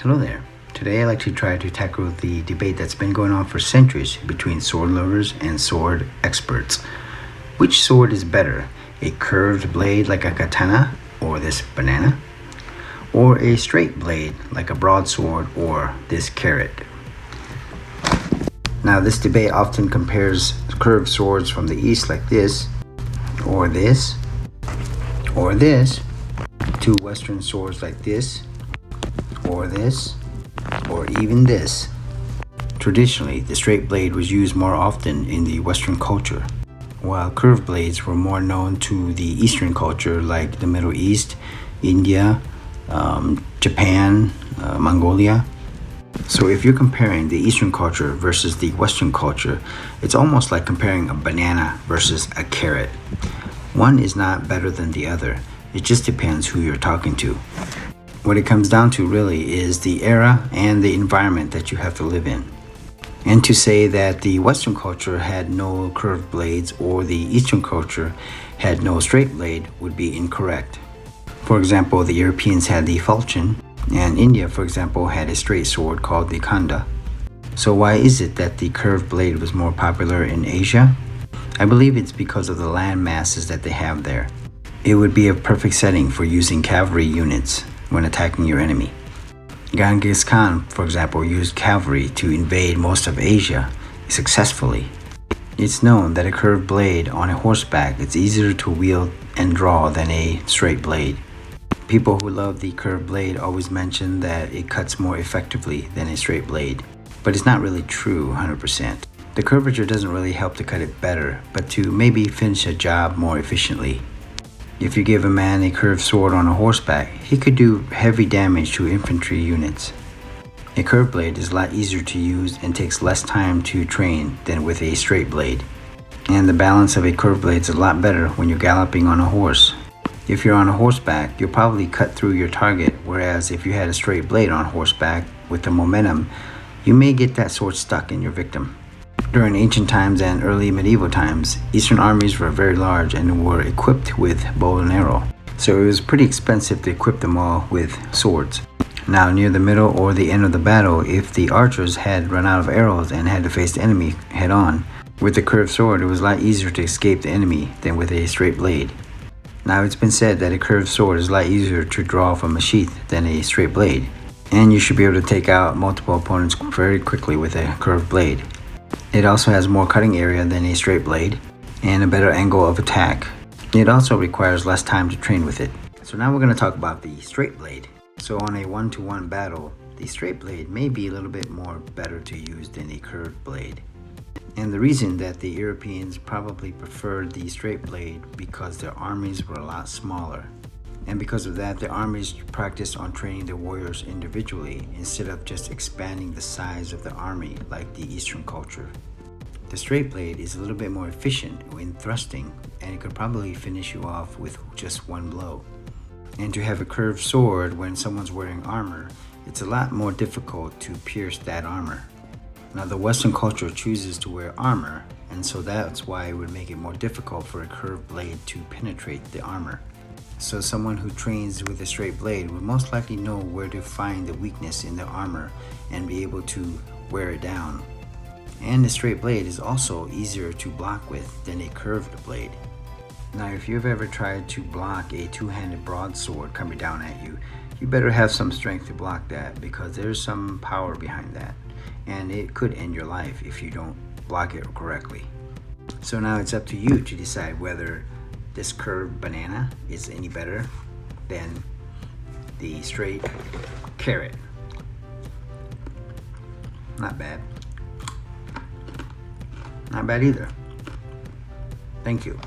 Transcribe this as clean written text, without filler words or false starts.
Hello there. Today I'd like to try to tackle the debate that's been going on for centuries between sword lovers and sword experts. Which sword is better, a curved blade like a katana or this banana, or a straight blade like a broadsword or this carrot? Now this debate often compares curved swords from the east like this, or this, to western swords like this, or even this. Traditionally, the straight blade was used more often in the Western culture, while curved blades were more known to the Eastern culture like the Middle East, India, Japan, Mongolia. So if you're comparing the Eastern culture versus the Western culture, it's almost like comparing a banana versus a carrot. One is not better than the other. It just depends who you're talking to. What it comes down to really is the era and the environment that you have to live in. And to say that the Western culture had no curved blades or the Eastern culture had no straight blade would be incorrect. For example, the Europeans had the falchion, and India, for example, had a straight sword called the khanda. So why is it that the curved blade was more popular in Asia? I believe it's because of the land masses that they have there. It would be a perfect setting for using cavalry units when attacking your enemy. Genghis Khan, for example, used cavalry to invade most of Asia successfully. It's known that a curved blade on a horseback is easier to wield and draw than a straight blade. People who love the curved blade always mention that it cuts more effectively than a straight blade, but it's not really true 100%. The curvature doesn't really help to cut it better, but to maybe finish a job more efficiently. If you give a man a curved sword on a horseback, he could do heavy damage to infantry units. A curved blade is a lot easier to use and takes less time to train than with a straight blade. And the balance of a curved blade is a lot better when you're galloping on a horse. If you're on a horseback, you'll probably cut through your target, whereas if you had a straight blade on horseback with the momentum, you may get that sword stuck in your victim. During ancient times and early medieval times, Eastern armies were very large and were equipped with bow and arrow. So it was pretty expensive to equip them all with swords. Now near the middle or the end of the battle, if the archers had run out of arrows and had to face the enemy head on, with a curved sword it was a lot easier to escape the enemy than with a straight blade. Now it's been said that a curved sword is a lot easier to draw from a sheath than a straight blade, and you should be able to take out multiple opponents very quickly with a curved blade. It also has more cutting area than a straight blade and a better angle of attack. It also requires less time to train with it. So now we're going to talk about the straight blade. So on a one-to-one battle, the straight blade may be a little bit more better to use than a curved blade. And the reason that the Europeans probably preferred the straight blade because their armies were a lot smaller. And because of that, the armies practiced on training the warriors individually instead of just expanding the size of the army like the Eastern culture. The straight blade is a little bit more efficient in thrusting, and it could probably finish you off with just one blow. And to have a curved sword when someone's wearing armor, it's a lot more difficult to pierce that armor. Now the Western culture chooses to wear armor, and so that's why it would make it more difficult for a curved blade to penetrate the armor. So someone who trains with a straight blade would most likely know where to find the weakness in the armor and be able to wear it down. And the straight blade is also easier to block with than a curved blade. Now if you've ever tried to block a two-handed broadsword coming down at you, you better have some strength to block that because there's some power behind that. And it could end your life if you don't block it correctly. So now it's up to you to decide whether this curved banana is any better than the straight carrot. Not bad. Not bad either. Thank you.